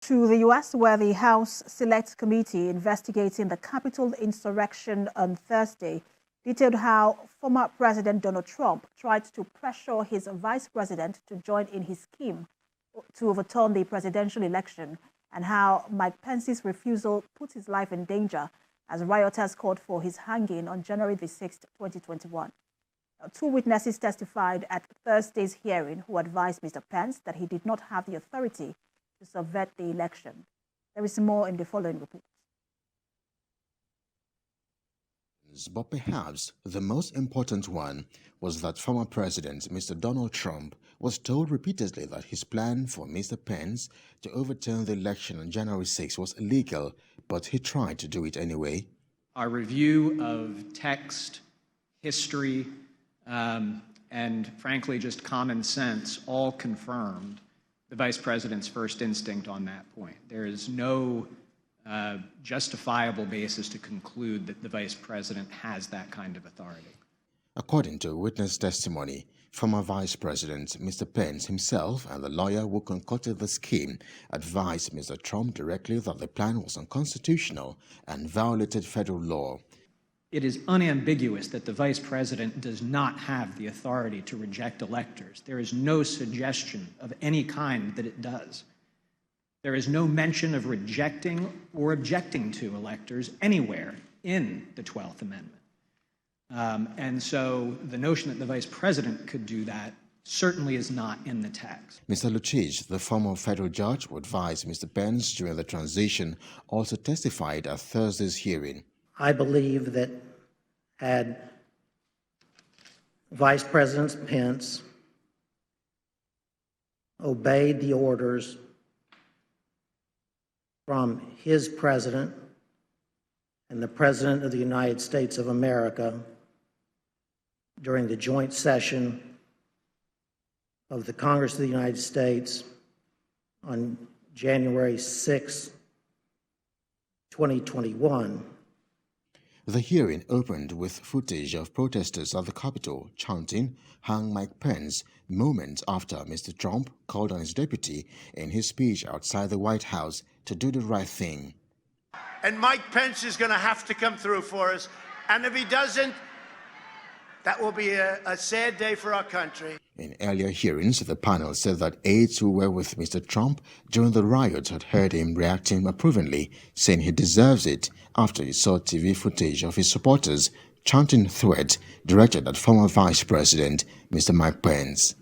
To the U.S., where the House Select Committee investigating the Capitol insurrection on Thursday detailed how former President Donald Trump tried to pressure his vice president to join in his scheme to overturn the presidential election, and how Mike Pence's refusal put his life in danger as rioters called for his hanging on January the 6th, 2021. Two witnesses testified at Thursday's hearing who advised Mr. Pence that he did not have the authority to subvert the election. There is more in the following report. But perhaps the most important one was that former President Mr. Donald Trump was told repeatedly that his plan for Mr. Pence to overturn the election on January 6 was illegal, but he tried to do it anyway. Our review of text, history, and frankly just common sense all confirmed the Vice President's first instinct on that point. There is no justifiable basis to conclude that the Vice President has that kind of authority. According to witness testimony, former Vice President Mr. Pence himself and the lawyer who concocted the scheme advised Mr. Trump directly that the plan was unconstitutional and violated federal law. It is unambiguous that the Vice President does not have the authority to reject electors. There is no suggestion of any kind that it does. There is no mention of rejecting or objecting to electors anywhere in the 12th Amendment. And so the notion that the Vice President could do that certainly is not in the text. Mr. Lucic, the former federal judge who advised Mr. Pence during the transition, also testified at Thursday's hearing. I believe that had Vice President Pence obeyed the orders from his president and the President of the United States of America during the joint session of the Congress of the United States on January 6, 2021. The hearing opened with footage of protesters at the Capitol chanting, "Hang Mike Pence," moments after Mr. Trump called on his deputy in his speech outside the White House to do the right thing. And Mike Pence is going to have to come through for us. And if he doesn't, that will be a sad day for our country. In earlier hearings, the panel said that aides who were with Mr. Trump during the riots had heard him reacting approvingly, saying he deserves it after he saw TV footage of his supporters chanting threats directed at former Vice President Mr. Mike Pence.